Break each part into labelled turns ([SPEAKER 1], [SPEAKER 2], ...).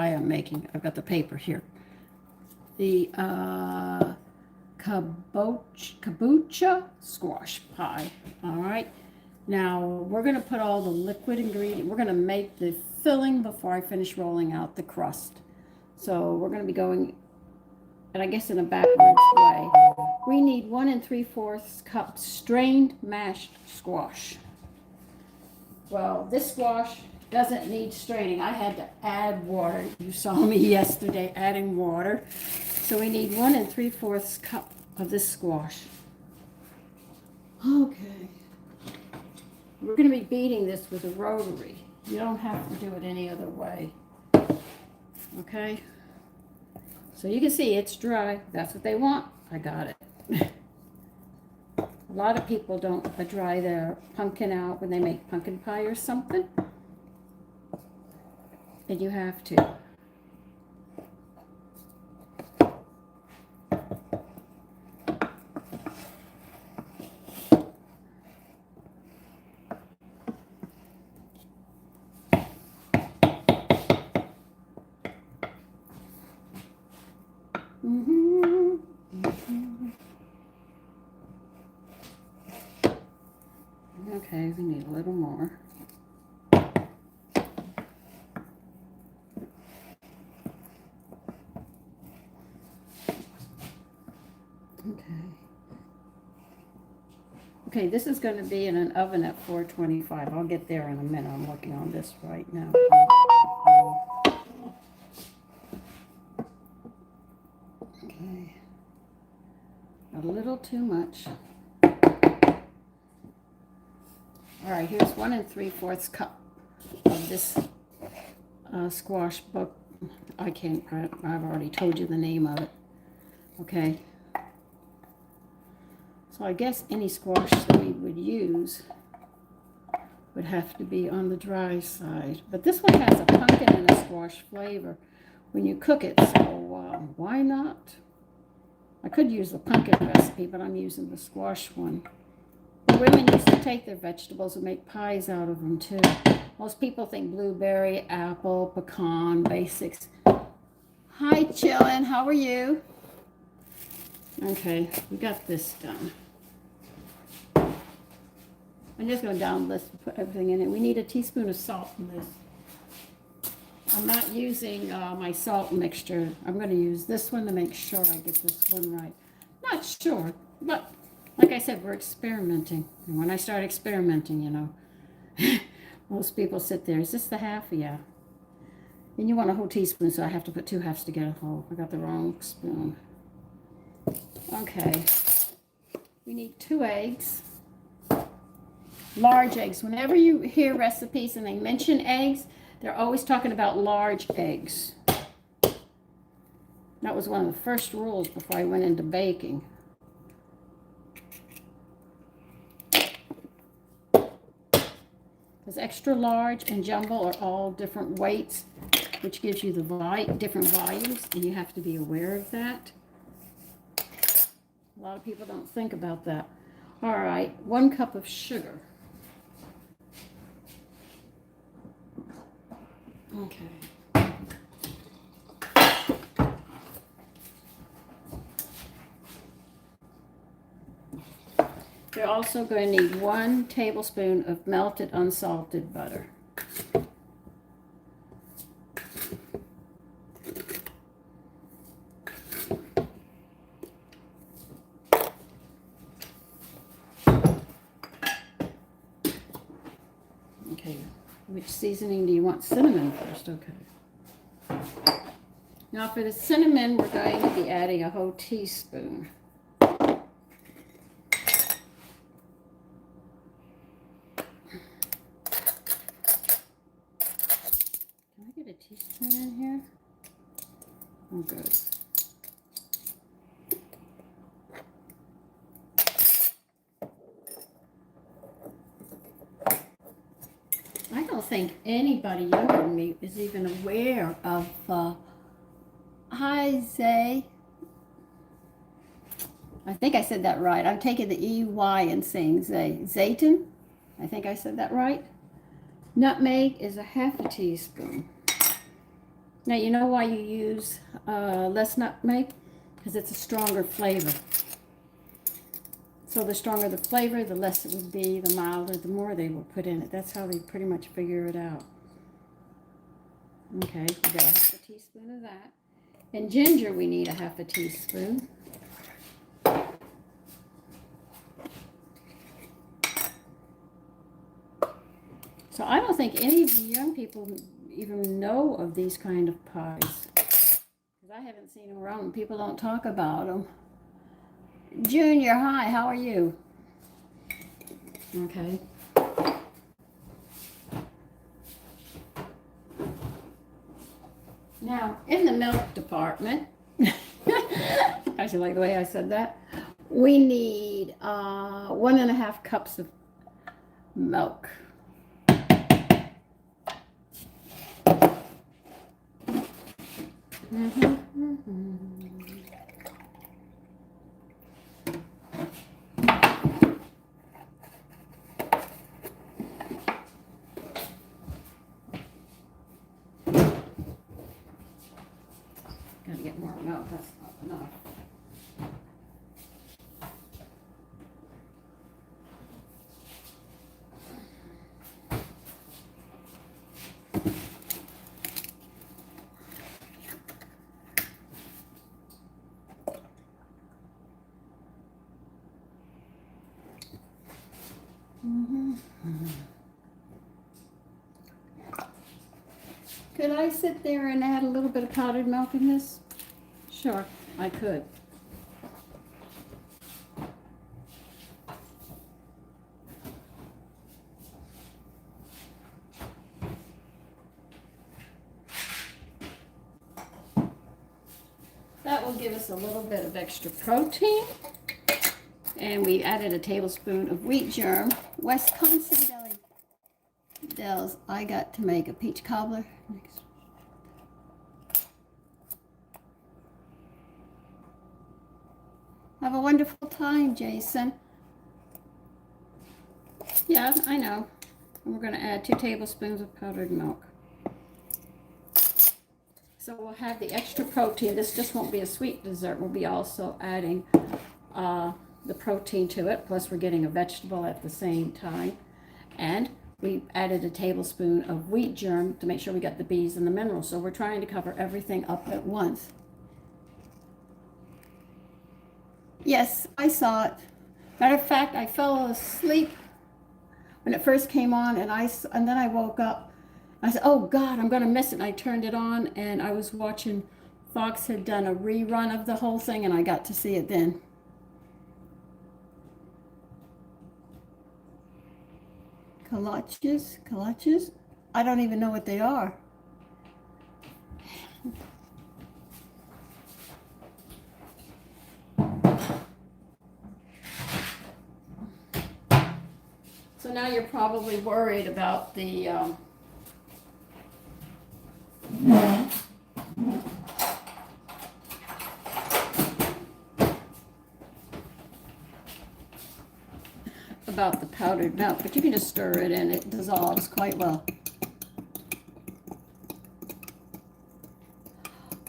[SPEAKER 1] pie I'm making. I've got the paper here. The Kabocha Squash Pie. All right. Now, we're going to put all the liquid ingredient. We're going to make the filling before I finish rolling out the crust. So we're going to be going, and I guess in a backwards way. We need 1 3/4 cup strained mashed squash. Well, this squash doesn't need straining. I had to add water. You saw me yesterday adding water. So we need 1 3/4 cup of this squash. Okay. We're going to be beating this with a rotary. You don't have to do it any other way. Okay? So you can see it's dry. That's what they want. I got it. A lot of people don't dry their pumpkin out when they make pumpkin pie or something. And you have to. Okay, we need a little more. Okay, this is going to be in an oven at 425. I'll get there in a minute. I'm working on this right now. Okay. A little too much. All right, here's 1 3/4 cup of this squash book. I've already told you the name of it. Okay. So I guess any squash that we would use would have to be on the dry side. But this one has a pumpkin and a squash flavor when you cook it, so why not? I could use the pumpkin recipe, but I'm using the squash one. The women used to take their vegetables and make pies out of them too. Most people think blueberry, apple, pecan, basics. Hi, Chillin', how are you? Okay, we got this done. I'm just going to down this and put everything in it. We need a teaspoon of salt in this. I'm not using my salt mixture. I'm going to use this one to make sure I get this one right. Not sure, but like I said, we're experimenting. And when I start experimenting, you know, most people sit there. Is this the half? Yeah. And you want a whole teaspoon, so I have to put 2 halves together. Oh, I got the wrong spoon. Okay. We need 2 eggs. Large eggs. Whenever you hear recipes and they mention eggs, they're always talking about large eggs. That was one of the first rules before I went into baking. Because extra large and jumbo are all different weights, which gives you the different volumes, and you have to be aware of that. A lot of people don't think about that. All right, 1 cup of sugar. Okay. You're also going to need 1 tablespoon of melted unsalted butter. Okay, which seasoning do you want? Cinnamon first, okay. Now for the cinnamon, we're going to be adding a whole teaspoon. Teaspoon in here. Oh, good. I don't think anybody younger than me is even aware of, hi, Zay. I think I said that right. I'm taking the E-Y and saying Zay. Zayton? I think I said that right. Nutmeg is a half a teaspoon. Now, you know why you use less nutmeg? Because it's a stronger flavor. So the stronger the flavor, the less it would be, the milder, the more they will put in it. That's how they pretty much figure it out. Okay, we got a half a teaspoon of that. And ginger, we need a half a teaspoon. So I don't think any of you young people even know of these kind of pies. Because I haven't seen them around. People don't talk about them. Junior, hi, how are you? Okay. Now, in the milk department, I actually like the way I said that, we need 1.5 cups of milk. Gotta get more milk, that's not enough. Could I sit there and add a little bit of powdered milk in this? Sure, I could. That will give us a little bit of extra protein. And we added a tablespoon of wheat germ. Wisconsin Deli. Dells, I got to make a peach cobbler next. Have a wonderful time, Jason. Yeah, I know. And we're going to add 2 tablespoons of powdered milk. So we'll have the extra protein. This just won't be a sweet dessert. We'll be also adding the protein to it. Plus we're getting a vegetable at the same time. And we added a tablespoon of wheat germ to make sure we got the B's and the minerals. So we're trying to cover everything up at once. Yes, I saw it. Matter of fact, I fell asleep when it first came on, and then I woke up. I said, "Oh God, I'm gonna miss it." And I turned it on, and I was watching. Fox had done a rerun of the whole thing, and I got to see it then. Kolaches? I don't even know what they are. So now you're probably worried about the powdered milk, but you can just stir it in. It dissolves quite well.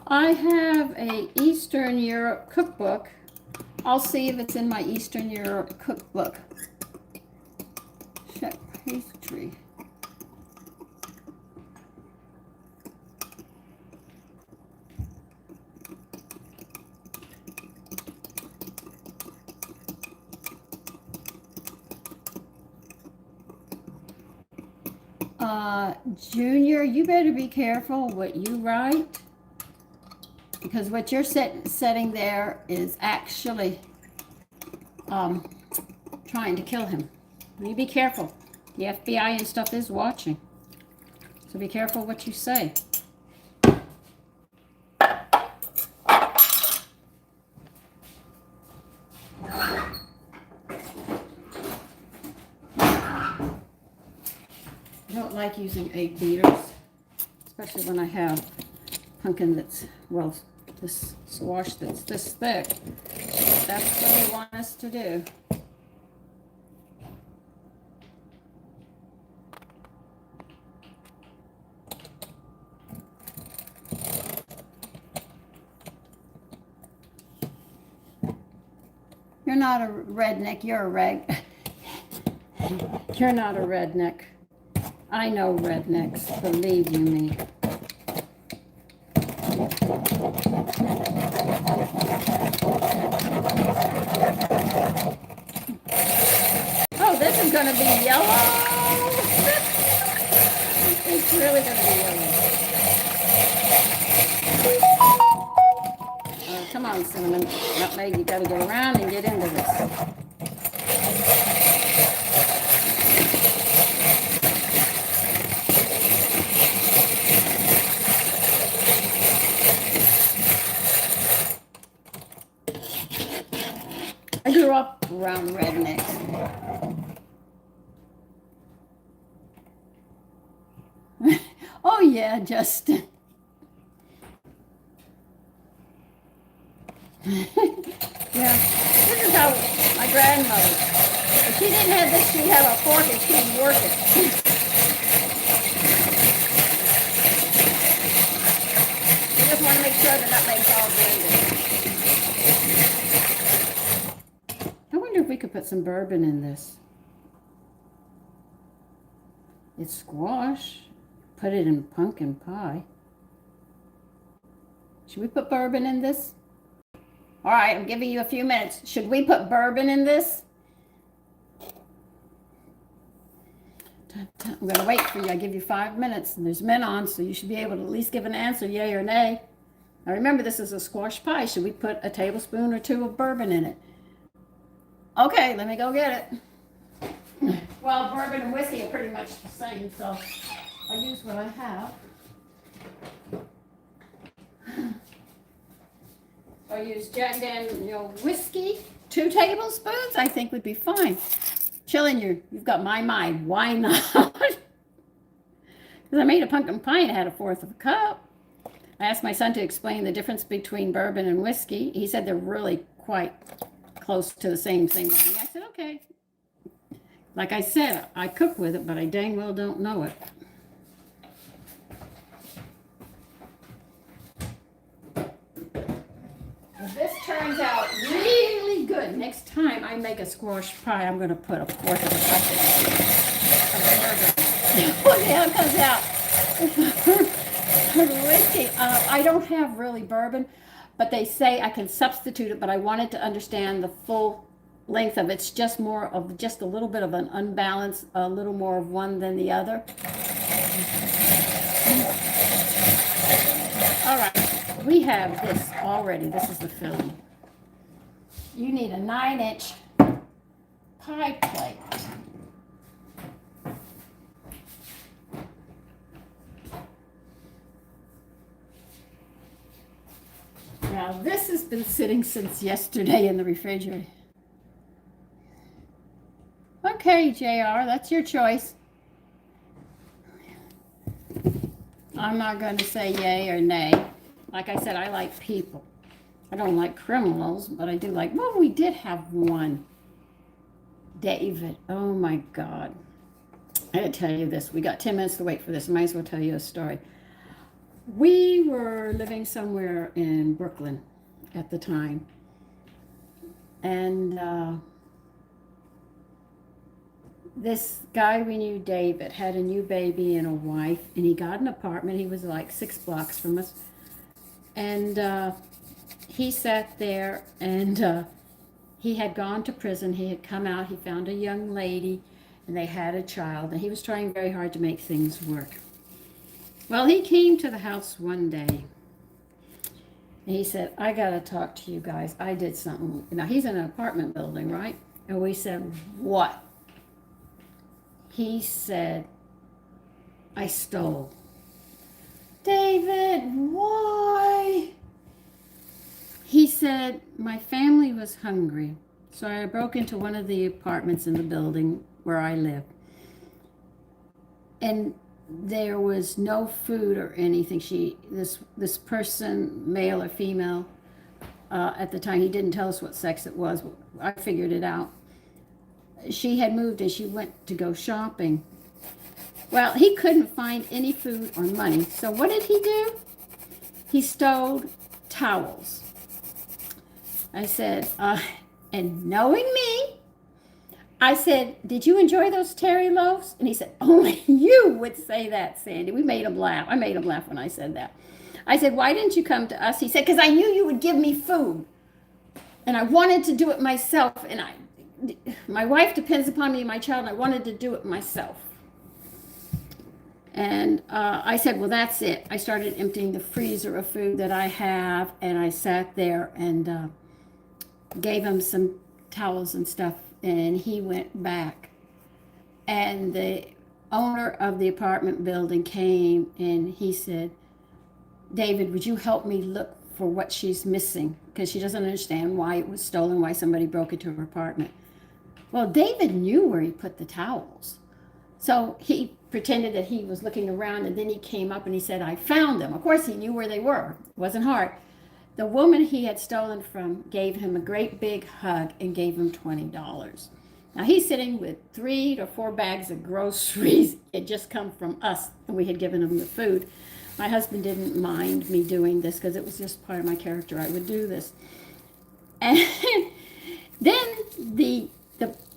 [SPEAKER 1] I have a Eastern Europe cookbook. I'll see if it's in my Eastern Europe cookbook. Check pastry. Junior, you better be careful what you write, because what you're setting there is actually trying to kill him. You be careful. The FBI and stuff is watching, so be careful what you say. I don't like using egg beaters, especially when I have pumpkin that's, well, this squash that's this thick. That's what they want us to do. You're not a redneck. You're a You're not a redneck. I know rednecks. Believe you me. Oh, this is going to be yellow. It's really going to be yellow. Oh, come on, Cinnamon. Nutmeg, you got to go around and get into this. I grew up around rednecks. Oh yeah, Justin. Yeah, this is how my grandmother, if she didn't have this, she'd have a fork and she'd work it. You just want to make sure the nutmeg's all blended. I wonder if we could put some bourbon in this. It's squash. Put it in pumpkin pie. Should we put bourbon in this? All right, I'm giving you a few minutes. Should we put bourbon in this? I'm going to wait for you. I give you 5 minutes, and there's men on, so you should be able to at least give an answer, yay or nay. Now remember, this is a squash pie. Should we put a tablespoon or 2 of bourbon in it? Okay, let me go get it. Well, bourbon and whiskey are pretty much the same, so I use what I have. I use Jack Daniel whiskey, 2 tablespoons, I think would be fine. Chilling, you've got my mind. Why not? Because I made a pumpkin pie and I had 1/4 of a cup. I asked my son to explain the difference between bourbon and whiskey. He said they're really quite close to the same thing. I said, okay. Like I said, I cook with it, but I dang well don't know it. This turns out really good. Next time I make a squash pie, I'm going to put 1/4 of a cup in. Oh, yeah, it comes out. Whiskey. I don't have really bourbon, but they say I can substitute it, but I wanted to understand the full length of it. It's just more of just a little bit of an unbalance, a little more of one than the other. All right. We have this already. This is the filling. You need a 9-inch pie plate. Now this has been sitting since yesterday in the refrigerator. Okay, JR, that's your choice. I'm not going to say yay or nay. Like I said, I like people. I don't like criminals, but I do like, well, we did have one. David, oh my God. I gotta tell you this. We got 10 minutes to wait for this. I might as well tell you a story. We were living somewhere in Brooklyn at the time. And this guy we knew, David, had a new baby and a wife, and he got an apartment. He was like 6 blocks from us. And he sat there, and he had gone to prison. He had come out. He found a young lady, and they had a child. And he was trying very hard to make things work. Well, he came to the house one day. And he said, I got to talk to you guys. I did something. Now, he's in an apartment building, right? And we said, what? He said, I stole. David, why? He said, my family was hungry, so I broke into one of the apartments in the building where I live. And there was no food or anything. This person, male or female, at the time, he didn't tell us what sex it was. I figured it out. She had moved and she went to go shopping. Well, he couldn't find any food or money. So what did he do? He stole towels. I said, And knowing me, I said, did you enjoy those Terry loaves? And he said, only you would say that, Sandy. We made him laugh. I made him laugh when I said that. I said, why didn't you come to us? He said, because I knew you would give me food. And I wanted to do it myself. And my wife depends upon me and my child, and I wanted to do it myself. And I said, well, that's it. I started emptying the freezer of food that I have, and I sat there and gave him some towels and stuff, and he went back. And the owner of the apartment building came, and he said, David, would you help me look for what she's missing? Because she doesn't understand why it was stolen, why somebody broke into her apartment. Well, David knew where he put the towels. So he pretended that he was looking around, and then he came up and he said, I found them. Of course, he knew where they were. It wasn't hard. The woman he had stolen from gave him a great big hug and gave him $20. Now, he's sitting with 3 to 4 bags of groceries. It just come from us, and we had given him the food. My husband didn't mind me doing this because it was just part of my character. I would do this. And then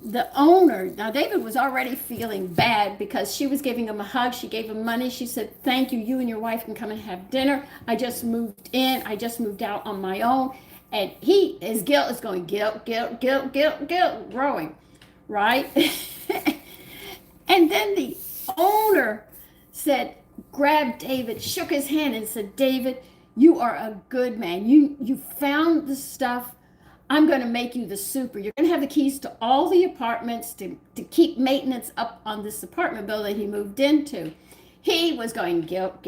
[SPEAKER 1] the owner, now David was already feeling bad because she was giving him a hug. She gave him money. She said, thank you. You and your wife can come and have dinner. I just moved in. I just moved out on my own. And his guilt is going, guilt, growing, right? And then the owner grabbed David, shook his hand and said, David, you are a good man. You found the stuff. I'm going to make you the super. You're going to have the keys to all the apartments to keep maintenance up on this apartment building he moved into. He was going guilt.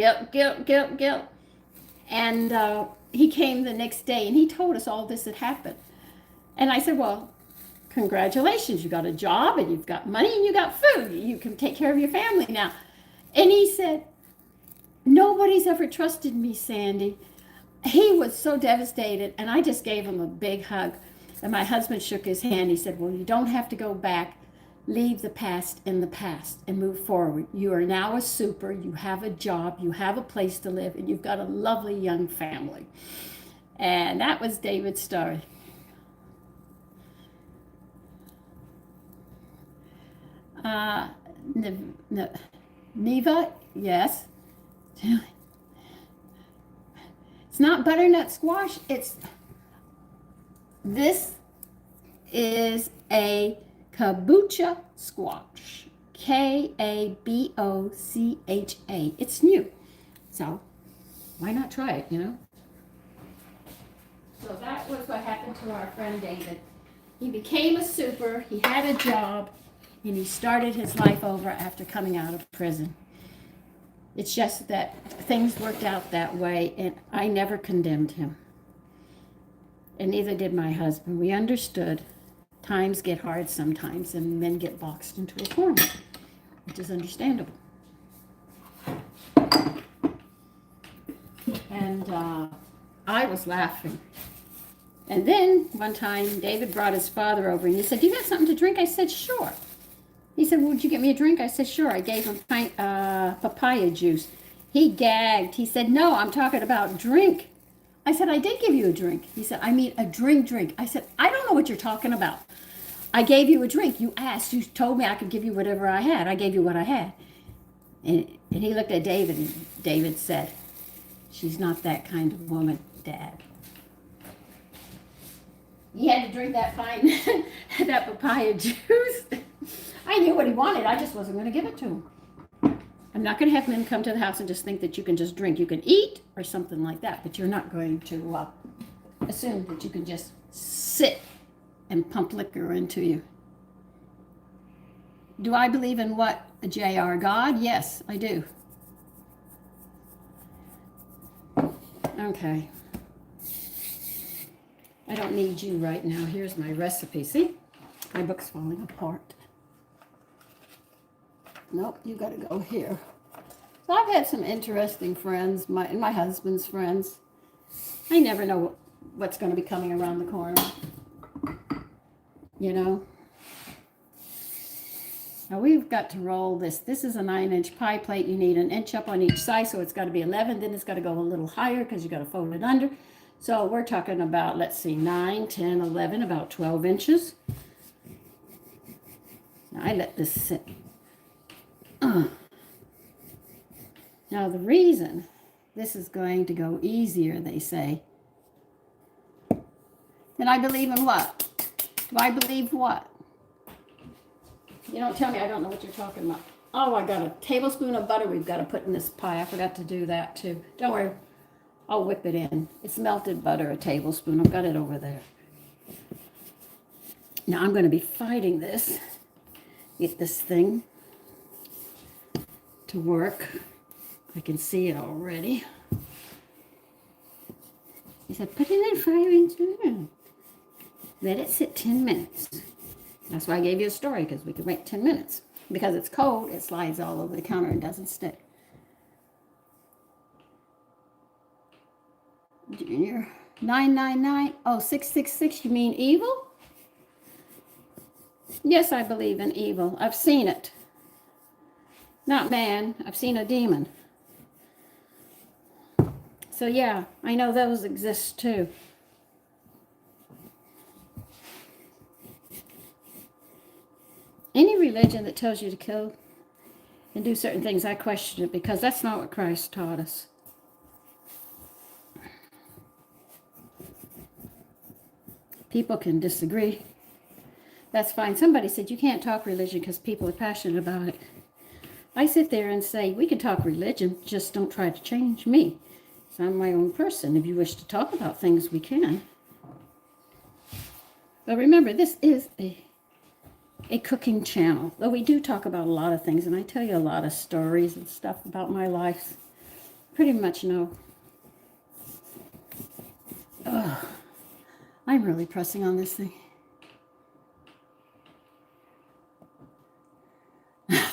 [SPEAKER 1] And he came the next day and he told us all this had happened. And I said, well, congratulations. You got a job and you've got money and you got food. You can take care of your family now. And he said, nobody's ever trusted me, Sandy. He was so devastated, and I just gave him a big hug. And my husband shook his hand. He said, well, you don't have to go back. Leave the past in the past and move forward. You are now a super. You have a job. You have a place to live, and you've got a lovely young family. And that was David's story. Neva, yes. It's not butternut squash. This is a kabocha squash. Kabocha. It's new. So why not try it, you know? So that was what happened to our friend David. He became a super, he had a job, and he started his life over after coming out of prison. It's just that things worked out that way, and I never condemned him. And neither did my husband. We understood times get hard sometimes, and men get boxed into a corner, which is understandable. And I was laughing. And then one time, David brought his father over, and he said, do you have something to drink? I said, sure. He said, well, would you get me a drink? I said, sure. I gave him papaya juice. He gagged. He said, no, I'm talking about drink. I said, I did give you a drink. He said, I mean a drink. I said, I don't know what you're talking about. I gave you a drink. You asked. You told me I could give you whatever I had. I gave you what I had. And he looked at David, and David said, she's not that kind of woman, Dad. He had to drink that that papaya juice. I knew what he wanted. I just wasn't going to give it to him. I'm not going to have men come to the house and just think that you can just drink. You can eat or something like that, but you're not going to assume that you can just sit and pump liquor into you. Do I believe in what? A JR God? Yes, I do. Okay. I don't need you right now. Here's my recipe. See? My book's falling apart. Nope, you got to go here. So I've had some interesting friends, my husband's friends. I never know what's going to be coming around the corner. You know? Now we've got to roll this. This is a 9-inch pie plate. You need an inch up on each side, so it's got to be 11. Then it's got to go a little higher because you got to fold it under. So we're talking about, let's see, 9, 10, 11, about 12 inches. Now I let this sit. Now the reason this is going to go easier, they say, then I believe in what? Do I believe what? You don't tell me I don't know what you're talking about. Oh, I got a tablespoon of butter we've got to put in this pie. I forgot to do that too. Don't worry. I'll whip it in. It's melted butter, a tablespoon. I've got it over there. Now I'm going to be fighting this. Get this thing to work. I can see it already. He said, put it in 5 inches. Let it sit 10 minutes. That's why I gave you a story, because we could wait 10 minutes. Because it's cold, it slides all over the counter and doesn't stick. Junior, 999. Oh, 666, you mean evil? Yes, I believe in evil. I've seen it. Not man, I've seen a demon. So yeah, I know those exist too. Any religion that tells you to kill and do certain things, I question it, because that's not what Christ taught us. People can disagree. That's fine. Somebody said you can't talk religion because people are passionate about it. I sit there and say, we can talk religion, just don't try to change me. So I'm my own person. If you wish to talk about things, we can. But remember, this is a cooking channel. Though we do talk about a lot of things, and I tell you a lot of stories and stuff about my life. Pretty much know. Ugh. I'm really pressing on this thing. I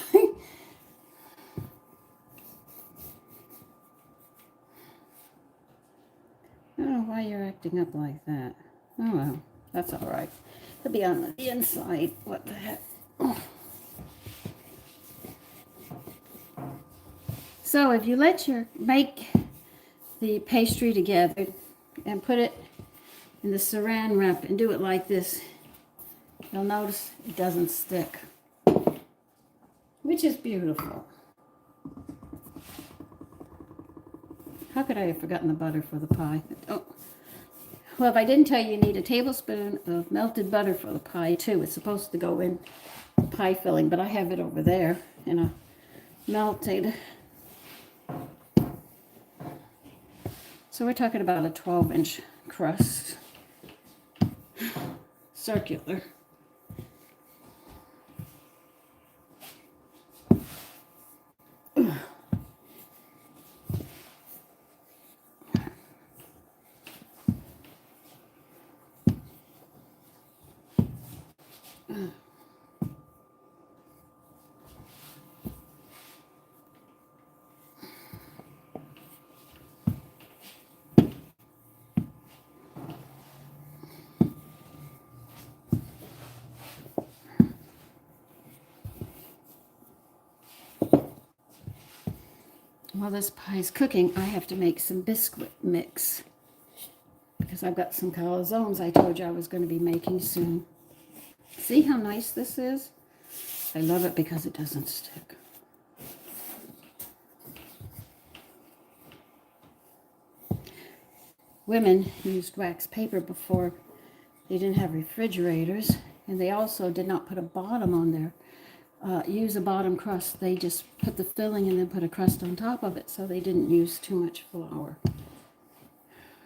[SPEAKER 1] don't know why you're acting up like that. Oh well, that's all right. It'll be on the inside. What the heck? Oh. So if you make the pastry together and put it in the saran wrap and do it like this, you'll notice it doesn't stick, which is beautiful. How could I have forgotten the butter for the pie? Oh, well, if I didn't tell you, you need a tablespoon of melted butter for the pie too. It's supposed to go in pie filling, but I have it over there in a melted. So we're talking about a 12-inch crust, circular. While this pie is cooking, I have to make some biscuit mix because I've got some calzones I told you I was going to be making soon. See how nice this is? I love it because it doesn't stick. Women used wax paper before. They didn't have refrigerators, and they also did not put a bottom on there. Use a bottom crust. They just put the filling and then put a crust on top of it, so they didn't use too much flour.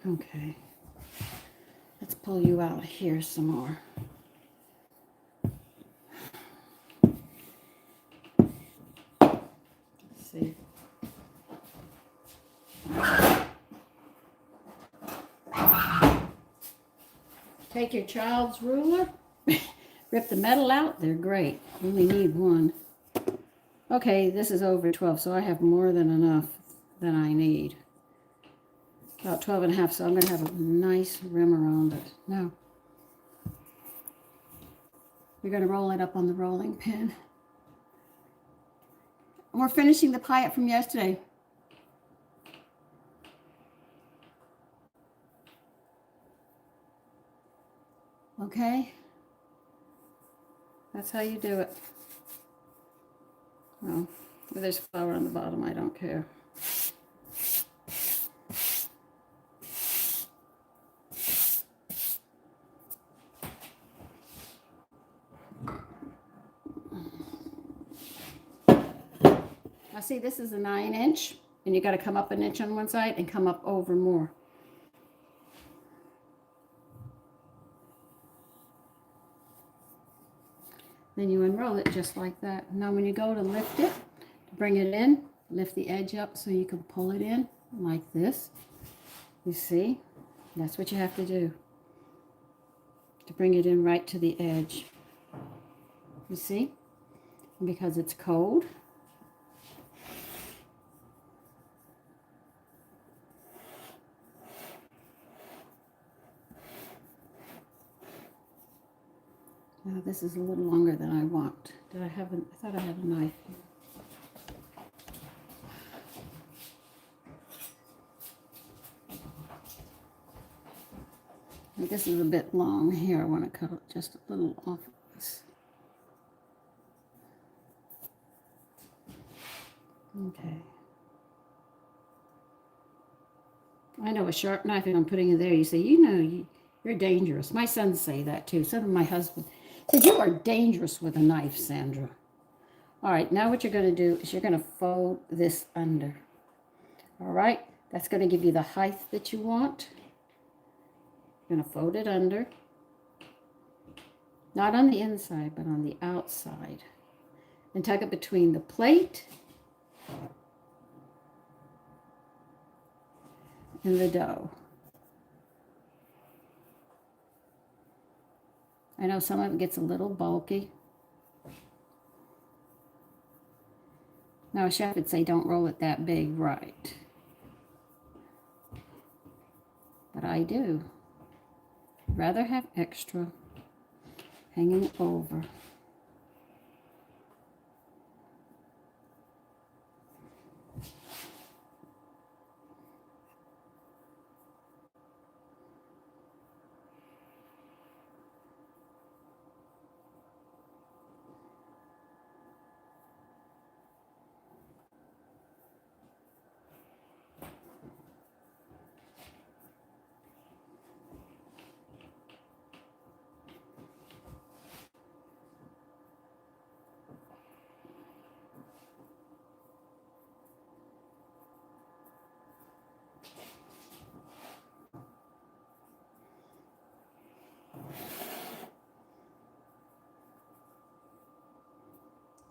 [SPEAKER 1] Okay, let's pull you out here some more. Let's see. Take your child's ruler. Rip the metal out. They're great. You only need one. Okay, this is over 12, so I have more than enough than I need. About 12 and a half, so I'm going to have a nice rim around it. Now, we're going to roll it up on the rolling pin. We're finishing the pie up from yesterday. Okay? That's how you do it. Well, if there's flour on the bottom, I don't care. Now see, this is a 9-inch, and you got to come up an inch on one side and come up over more. Then you unroll it just like that. Now when you go to lift it, to bring it in, lift the edge up so you can pull it in like this. You see? That's what you have to do. To bring it in right to the edge. You see? And because it's cold, now this is a little longer than I want. I thought I had a knife. This is a bit long here. I want to cut it just a little off of this. Okay. I know a sharp knife, if I'm putting it there, you say, you know, you're dangerous. My sons say that too. So did my husband. Said, you are dangerous with a knife, Sandra. All right, now what you're going to do is you're going to fold this under. All right, that's going to give you the height that you want. You're going to fold it under. Not on the inside, but on the outside. And tuck it between the plate and the dough. I know some of it gets a little bulky. Now a chef would say don't roll it that big, right? But I do. Rather have extra hanging over.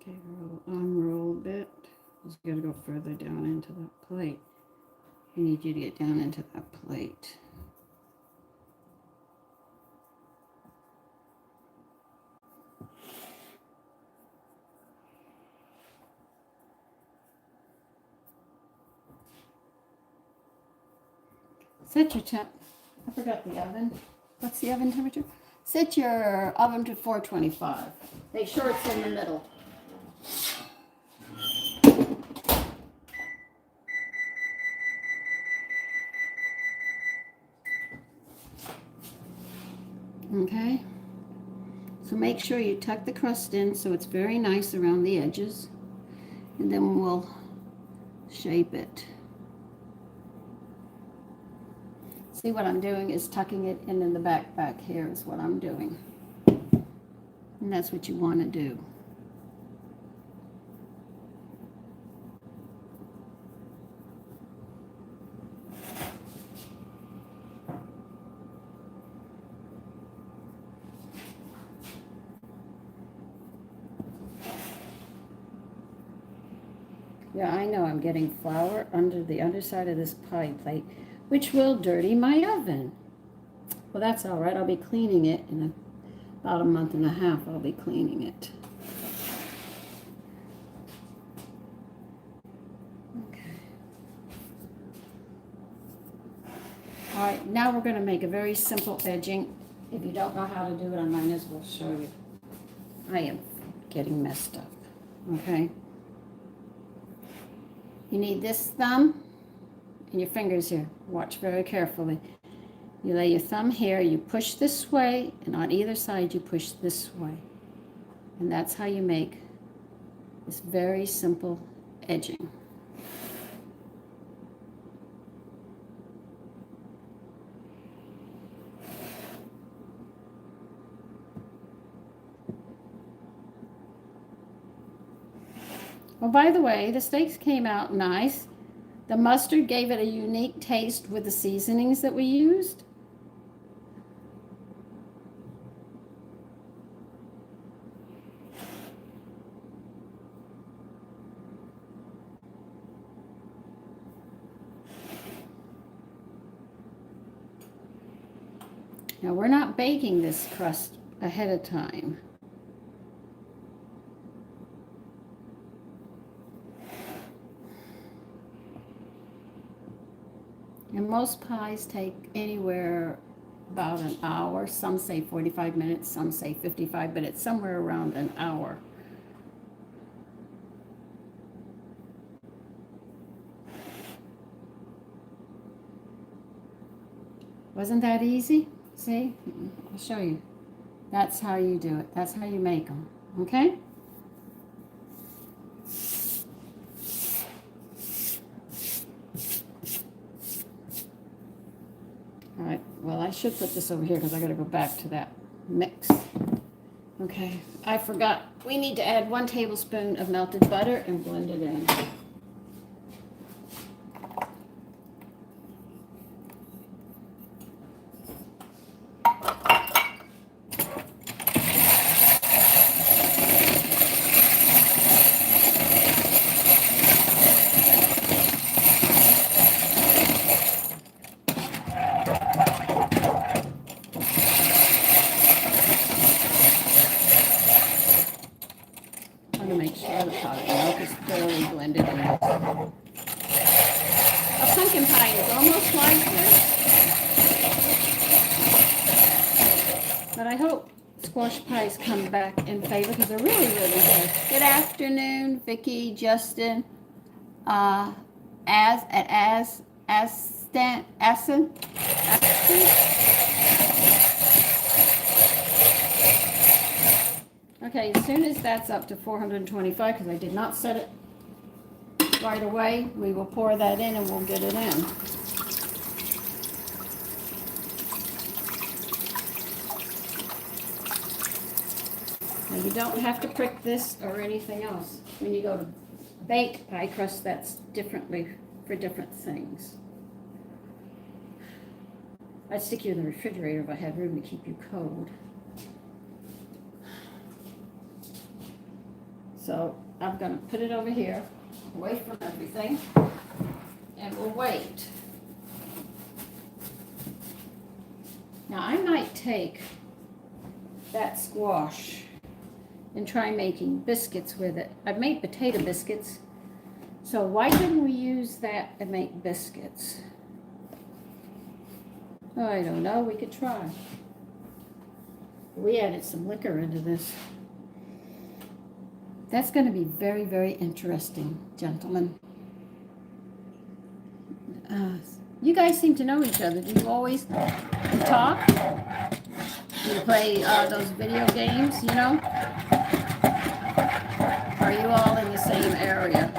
[SPEAKER 1] Okay, unroll a bit. Just got to go further down into that plate. I need you to get down into that plate. Set your temp. I forgot the oven. What's the oven temperature? Set your oven to 425. Make sure it's in the middle. Okay. So make sure you tuck the crust in so it's very nice around the edges. And then we'll shape it. See, what I'm doing is tucking it in the back here is what I'm doing. And that's what you want to do. Yeah, I know I'm getting flour under the underside of this pie plate, which will dirty my oven. Well, that's all right. I'll be cleaning it in about a month and a half. I'll be cleaning it. Okay. All right, now we're going to make a very simple edging. If you don't know how to do it, I might as well show you. I am getting messed up. Okay. You need this thumb and your fingers here. Watch very carefully. You lay your thumb here, you push this way, and on either side you push this way. And that's how you make this very simple edging. Oh, by the way, the steaks came out nice. The mustard gave it a unique taste with the seasonings that we used. Now, we're not baking this crust ahead of time. And most pies take anywhere about an hour. Some say 45 minutes, some say 55, but it's somewhere around an hour. Wasn't that easy? See? I'll show you. That's how you do it. That's how you make them. Okay? All right, well, I should put this over here because I got to go back to that mix. Okay, I forgot. We need to add 1 tablespoon of melted butter and blend it in. Make sure the powdered milk is thoroughly blended in. A pumpkin pie is almost like this, but I hope squash pies come back in favor because they're really, really good. Good afternoon, Vicki, Justin, Aston. Okay, as soon as that's up to 425, because I did not set it right away, we will pour that in and we'll get it in. Now you don't have to prick this or anything else. When you go to bake pie crust, that's differently for different things. I'd stick you in the refrigerator if I had room to keep you cold. So I'm going to put it over here, away from everything, and we'll wait. Now I might take that squash and try making biscuits with it. I've made potato biscuits, so why couldn't we use that and make biscuits? Oh, I don't know, we could try. We added some liquor into this. That's going to be very, very interesting, gentlemen. You guys seem to know each other. Do you always talk? Do you play those video games, you know? Are you all in the same area?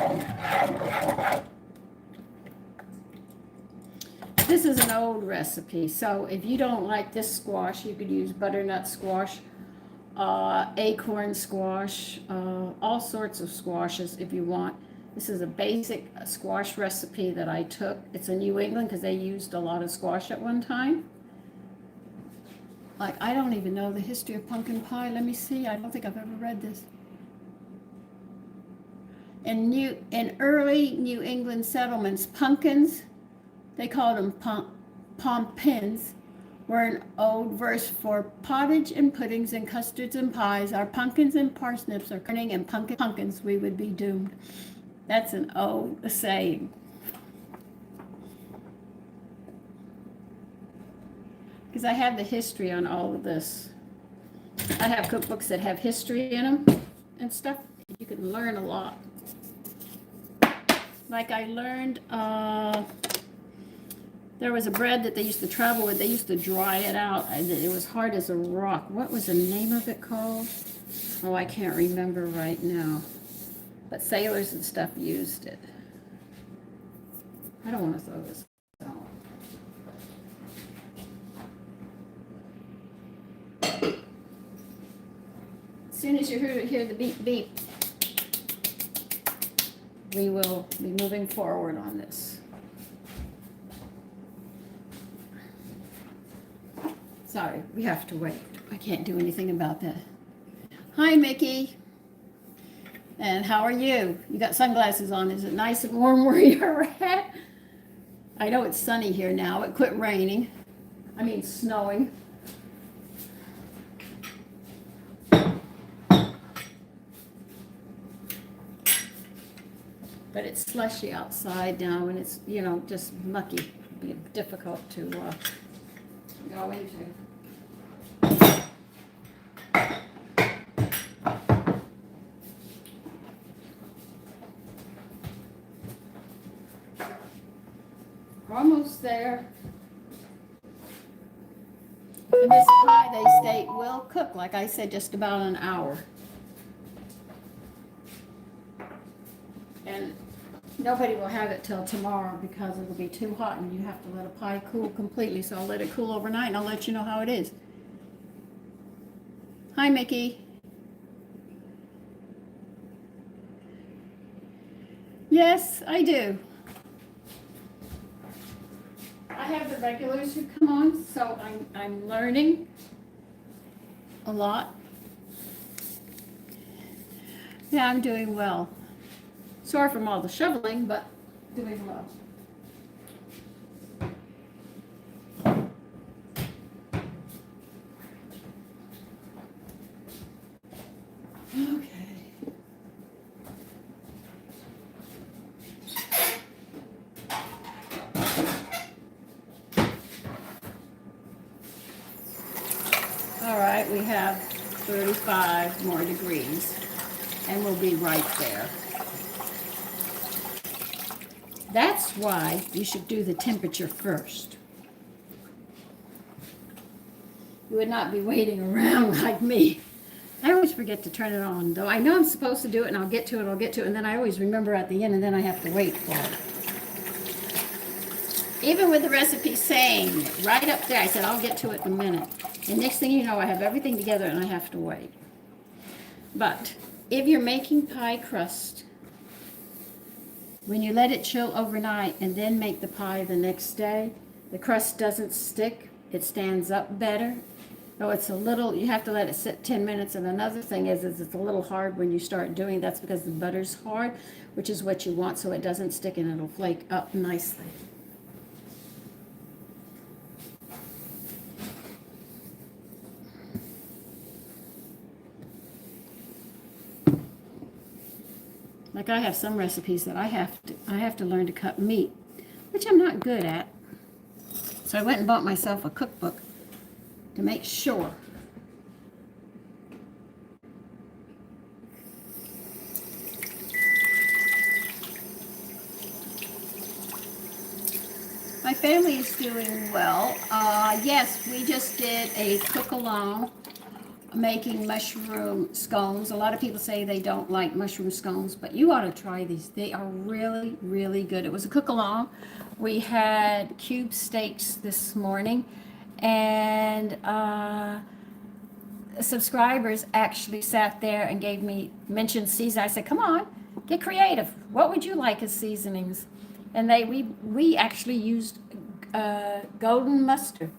[SPEAKER 1] This is an old recipe, so if you don't like this squash, you could use butternut squash, acorn squash, all sorts of squashes if you want. This is a basic squash recipe that I took. It's in New England because they used a lot of squash at one time. Like, I don't even know the history of pumpkin pie. Let me see. I don't think I've ever read this. In early New England settlements, pumpkins, they called them pumpkins, were an old verse for pottage and puddings and custards and pies. Our pumpkins and parsnips are turning and pumpkins, we would be doomed. That's an old saying. Because I have the history on all of this. I have cookbooks that have history in them and stuff. You can learn a lot. Like I learned There was a bread that they used to travel with. They used to dry it out. It was hard as a rock. What was the name of it called? Oh, I can't remember right now. But sailors and stuff used it. I don't want to throw this out. As soon as you hear the beep beep, we will be moving forward on this. Sorry, we have to wait. I can't do anything about that. Hi, Mickey. And how are you? You got sunglasses on. Is it nice and warm where you're at? I know it's sunny here now. It quit raining. I mean, snowing. But it's slushy outside now, and it's, you know, just mucky. It'd be difficult to go into. Almost there. And this pie, they state, will cook, like I said, just about an hour. And nobody will have it till tomorrow because it'll be too hot and you have to let a pie cool completely. So I'll let it cool overnight and I'll let you know how it is. Hi, Mickey. Yes, I do. I have the regulars who come on, so I'm learning a lot. Yeah, I'm doing well. Sorry from all the shoveling, but doing well. Okay. All right, we have 35 more degrees, and we'll be right there. That's why you should do the temperature first. You would not be waiting around like me. I always forget to turn it on, though. I know I'm supposed to do it, and I'll get to it, and then I always remember at the end, and then I have to wait for it. Even with the recipe saying right up there, I said, I'll get to it in a minute. And next thing you know, I have everything together, and I have to wait. But if you're making pie crust, when you let it chill overnight and then make the pie the next day, the crust doesn't stick. It stands up better. So it's a little, you have to let it sit 10 minutes. And another thing is it's a little hard when you start doing it. That's because the butter's hard, which is what you want so it doesn't stick and it'll flake up nicely. Like I have some recipes that I have to learn to cut meat, which I'm not good at. So I went and bought myself a cookbook to make sure. My family is doing well. Yes, we just did a cook-along making mushroom scones. A lot of people say they don't like mushroom scones, but you ought to try these. They are really, really good. It was a cook-along. We had cube steaks this morning, and subscribers actually sat there and mentioned seasoning. I said, come on, get creative. What would you like as seasonings? And we actually used golden mustard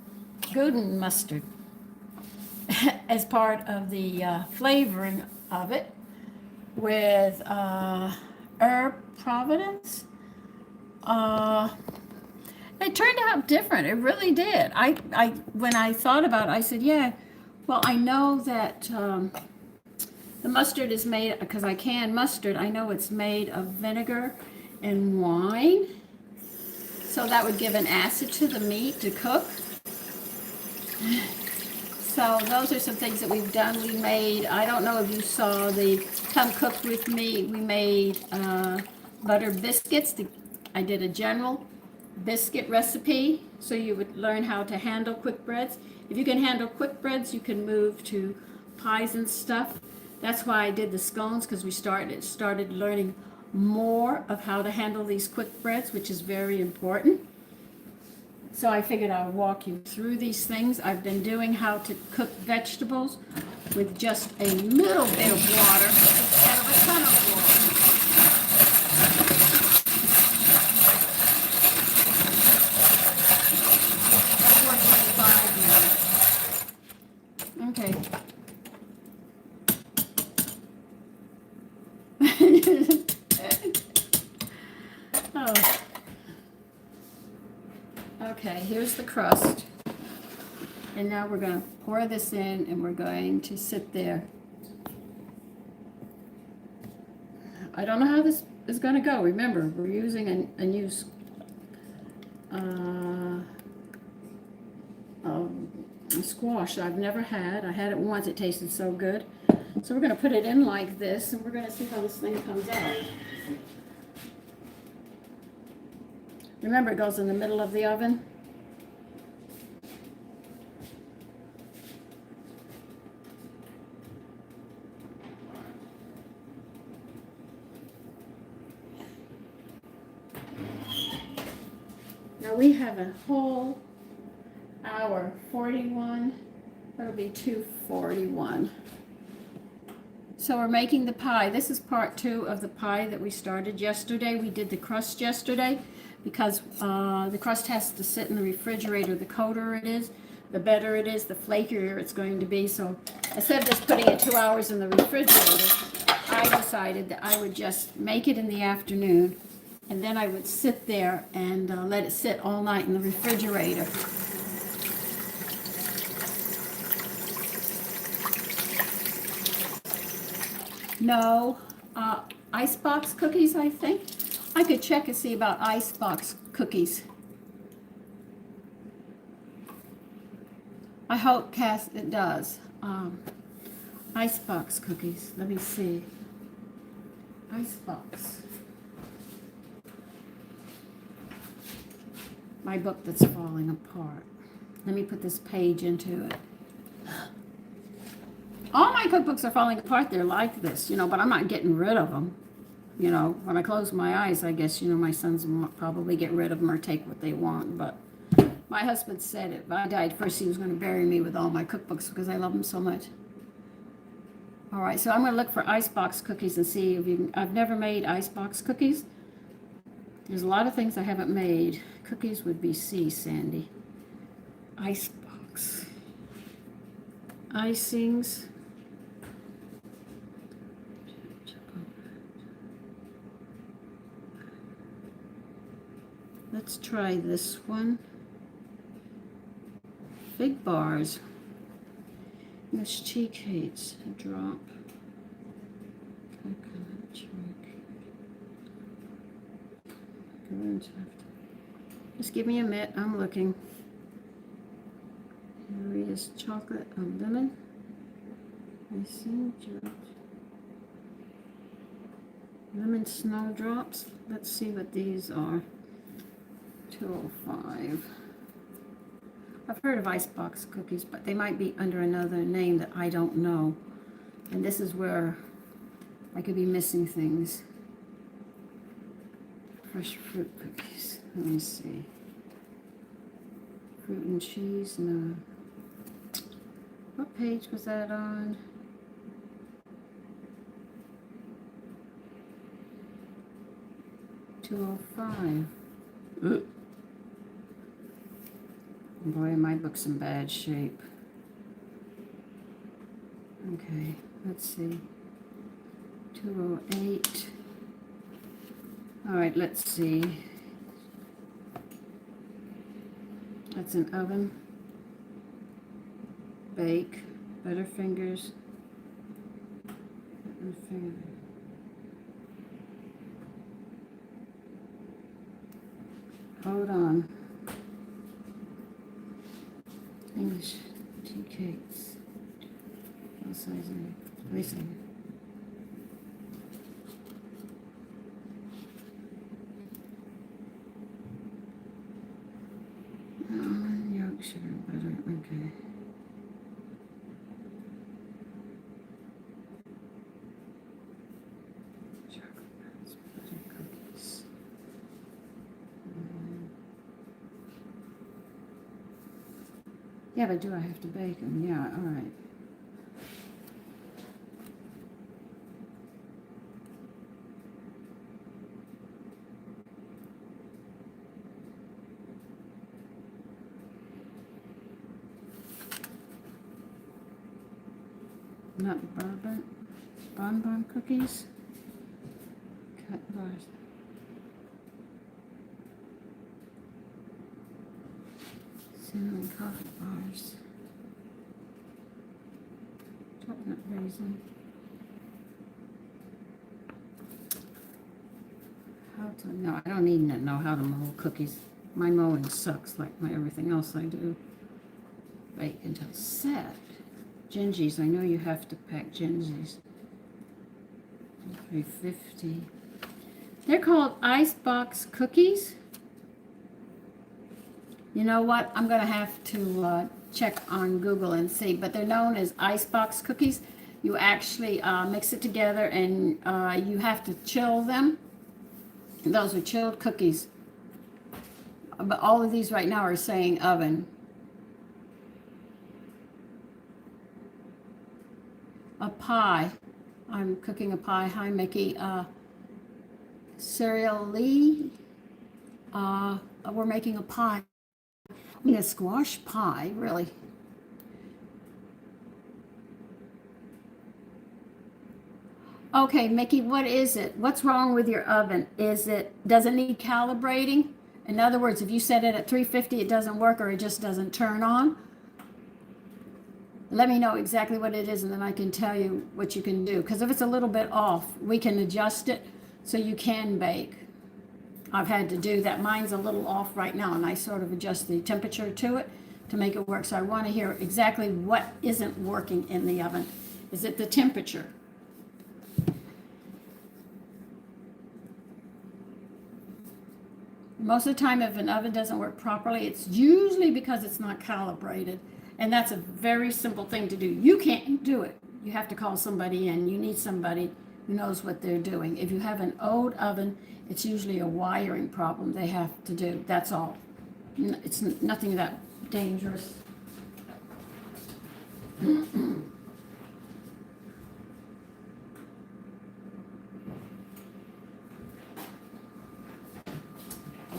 [SPEAKER 1] as part of the flavoring of it with herb Providence. It turned out different. It really did. When I thought about it, I said, yeah, well, I know that the mustard is made, because I can mustard, I know it's made of vinegar and wine. So that would give an acid to the meat to cook. So those are some things that we've done. We made, I don't know if you saw the Come Cook With Me, we made butter biscuits. I did a general biscuit recipe, so you would learn how to handle quick breads. If you can handle quick breads, you can move to pies and stuff. That's why I did the scones, because we started learning more of how to handle these quick breads, which is very important. So I figured I would walk you through these things. I've been doing how to cook vegetables with just a little bit of water instead of a ton of water. Okay. Oh. Okay, here's the crust. And now we're going to pour this in and we're going to sit there. I don't know how this is going to go. Remember, we're using a new squash I've never had. I had it once. It tasted so good. So we're going to put it in like this, and we're going to see how this thing comes out. Remember, it goes in the middle of the oven. Now we have a whole hour, 41, that'll be 2:41. So we're making the pie. This is part 2 of the pie that we started yesterday. We did the crust yesterday because the crust has to sit in the refrigerator. The colder it is, the better it is, the flakier it's going to be. So instead of just putting it 2 hours in the refrigerator, I decided that I would just make it in the afternoon, and then I would sit there and let it sit all night in the refrigerator. No, icebox cookies, I think. I could check and see about icebox cookies. I hope, Cass, it does. Icebox cookies. Let me see. Icebox. My book that's falling apart. Let me put this page into it. All my cookbooks are falling apart. They're like this, but I'm not getting rid of them. When I close my eyes, I guess, my sons will probably get rid of them or take what they want. But my husband said if I died first, he was going to bury me with all my cookbooks because I love them so much. All right, so I'm going to look for icebox cookies and see if you can. I've never made icebox cookies. There's a lot of things I haven't made. Cookies would be C, Sandy. Icebox. Icings. Let's try this one. Fig bars. Miss cheesecakes. A drop. Coconut drink. Just give me a minute. I'm looking. Here is chocolate and lemon. I see. Lemon snowdrops. Let's see what these are. 205. I've heard of icebox cookies, but they might be under another name that I don't know. And this is where I could be missing things. Fresh fruit cookies. Let me see. Fruit and cheese? No. What page was that on? $205. Boy, my book's in bad shape. Okay, let's see. 208. All right, let's see. That's an oven. Bake. Butterfingers. Hold on. English tea cakes. What size are they? Listen. Okay. Cookies. Yeah, but do I have to bake them? Yeah, all right. Not bonbon cookies. Cut bars. Cinnamon coffee bars. Chocolate raisin. No, I don't need to know how to mold cookies. My mowing sucks like my everything else I do. Bake until set. Gingies, I know you have to pack gingies. 350. They're called icebox cookies. You know what? I'm going to have to check on Google and see, but they're known as icebox cookies. You actually mix it together and you have to chill them. And those are chilled cookies. But all of these right now are saying oven. A pie. I'm cooking a pie. Hi, Mickey. Cereal Lee. We're making a pie. I mean, a squash pie, really. Okay, Mickey, what is it? What's wrong with your oven? Does it need calibrating? In other words, if you set it at 350, it doesn't work or it just doesn't turn on? Let me know exactly what it is and then I can tell you what you can do. Because if it's a little bit off, we can adjust it so you can bake. I've had to do that. Mine's a little off right now and I sort of adjust the temperature to it to make it work. So I want to hear exactly what isn't working in the oven. Is it the temperature? Most of the time, if an oven doesn't work properly, it's usually because it's not calibrated. And that's a very simple thing to do. You can't do it. You have to call somebody in. You need somebody who knows what they're doing. If you have an old oven, it's usually a wiring problem they have to do. That's all. It's nothing that dangerous.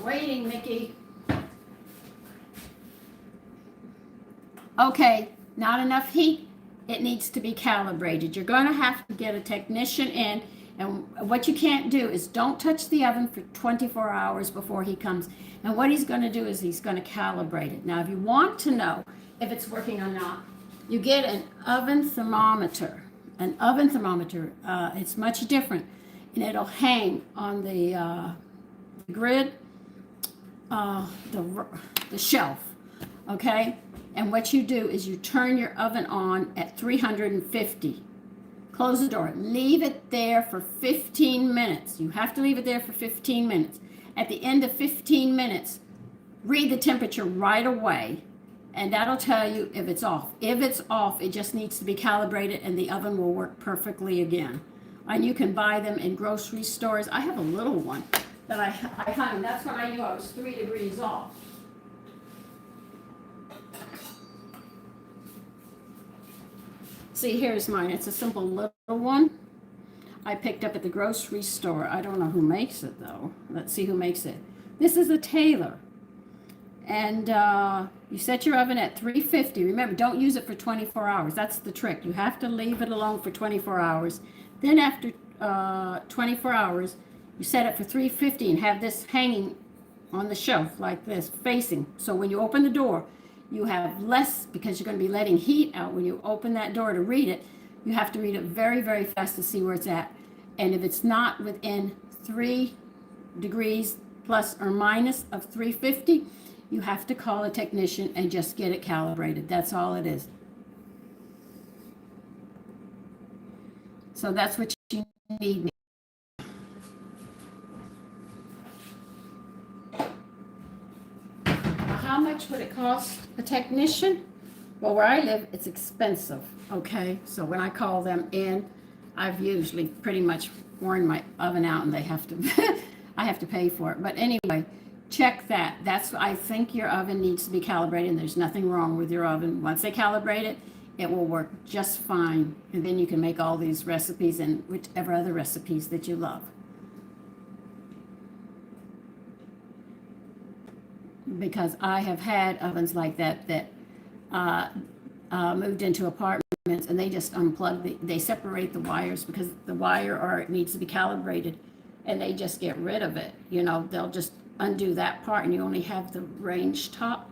[SPEAKER 1] Waiting, Mickey. Okay, not enough heat. It needs to be calibrated. You're going to have to get a technician in, and what you can't do is don't touch the oven for 24 hours before he comes. And what he's going to do is he's going to calibrate it. Now, if you want to know if it's working or not, you get an oven thermometer. An oven thermometer, it's much different, and it'll hang on the grid. The shelf, okay? And what you do is you turn your oven on at 350. Close the door. Leave it there for 15 minutes. You have to leave it there for 15 minutes. At the end of 15 minutes, read the temperature right away, and that'll tell you if it's off. If it's off, it just needs to be calibrated, and the oven will work perfectly again. And you can buy them in grocery stores. I have a little one that I hung. That's when I knew I was 3 degrees off. See, here's mine. It's a simple little one I picked up at the grocery store. I don't know who makes it, though. Let's see who makes it. This is a Taylor. And you set your oven at 350. Remember, don't use it for 24 hours. That's the trick. You have to leave it alone for 24 hours. Then after 24 hours, you set it for 350 and have this hanging on the shelf like this, facing. So when you open the door, you have less, because you're going to be letting heat out. When you open that door to read it, you have to read it very, very fast to see where it's at. And if it's not within 3 degrees plus or minus of 350, you have to call a technician and just get it calibrated. That's all it is. So that's what you need. How much would it cost a technician? Well, where I live, it's expensive, okay? So when I call them in, I've usually pretty much worn my oven out and they have to, I have to pay for it. But anyway, check that. I think your oven needs to be calibrated and there's nothing wrong with your oven. Once they calibrate it, it will work just fine. And then you can make all these recipes and whichever other recipes that you love. Because I have had ovens like that moved into apartments and they just unplug, they separate the wires because the wire or it needs to be calibrated and they just get rid of it. You know, they'll just undo that part and you only have the range top,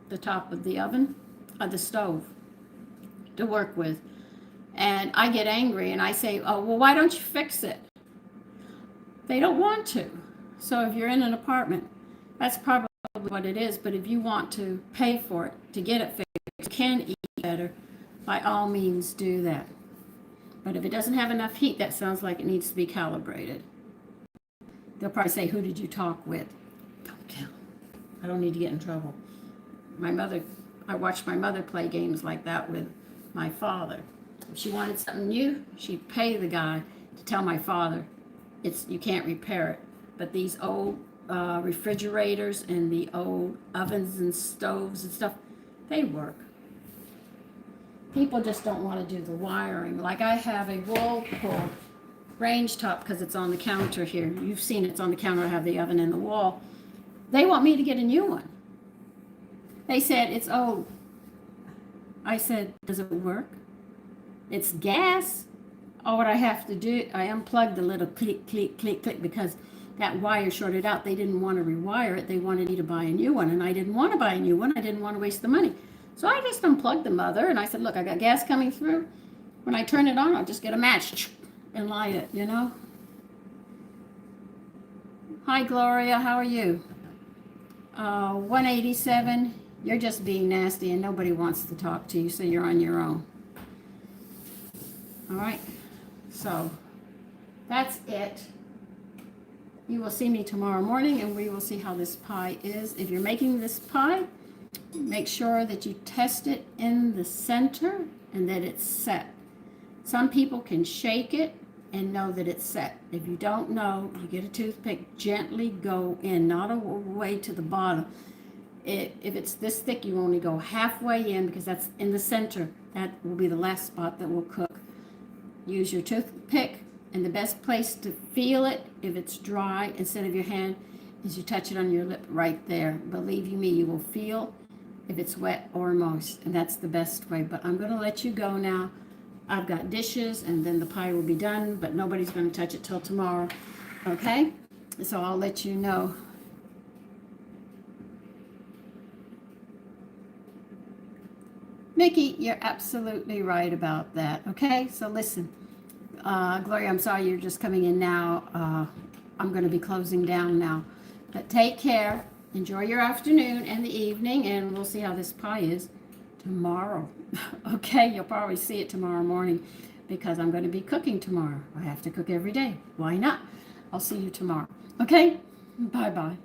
[SPEAKER 1] the top of the oven, of the stove to work with. And I get angry and I say, oh, well, why don't you fix it? They don't want to. So if you're in an apartment, that's probably what it is. But if you want to pay for it to get it fixed, you can eat better, by all means do that. But if it doesn't have enough heat, that sounds like it needs to be calibrated. They'll probably say, who did you talk with? Don't tell. I don't need to get in trouble. I watched my mother play games like that with my father. If she wanted something new, she'd pay the guy to tell my father, you can't repair it. But these old refrigerators and the old ovens and stoves and stuff, they work. People just don't want to do the wiring. Like I have a Whirlpool range top because it's on the counter here. You've seen it's on the counter. I have the oven in the wall. They want me to get a new one. They said it's old. I said, does it work? It's gas. All what I have to do, I unplugged the little click, click, click, click because that wire shorted out. They didn't want to rewire it. They wanted me to buy a new one, and I didn't want to buy a new one. I didn't want to waste the money. So I just unplugged the mother, and I said, look, I got gas coming through. When I turn it on, I'll just get a match and light it, you know. Hi, Gloria. How are you? 187. You're just being nasty, and nobody wants to talk to you, so you're on your own. All right. So that's it. You will see me tomorrow morning and we will see how this pie is. If you're making this pie, make sure that you test it in the center and that it's set. Some people can shake it and know that it's set. If you don't know, you get a toothpick, gently go in, not all the way to the bottom. If it's this thick, you only go halfway in because that's in the center. That will be the last spot that will cook. Use your toothpick, and the best place to feel it, if it's dry, instead of your hand, is you touch it on your lip right there. Believe you me, you will feel if it's wet or moist, and that's the best way. But I'm going to let you go now. I've got dishes, and then the pie will be done, but nobody's going to touch it till tomorrow, okay? So I'll let you know. Mickey, you're absolutely right about that, okay? So listen, Gloria, I'm sorry you're just coming in now. I'm going to be closing down now. But take care. Enjoy your afternoon and the evening, and we'll see how this pie is tomorrow. Okay, you'll probably see it tomorrow morning because I'm going to be cooking tomorrow. I have to cook every day. Why not? I'll see you tomorrow. Okay? Bye-bye.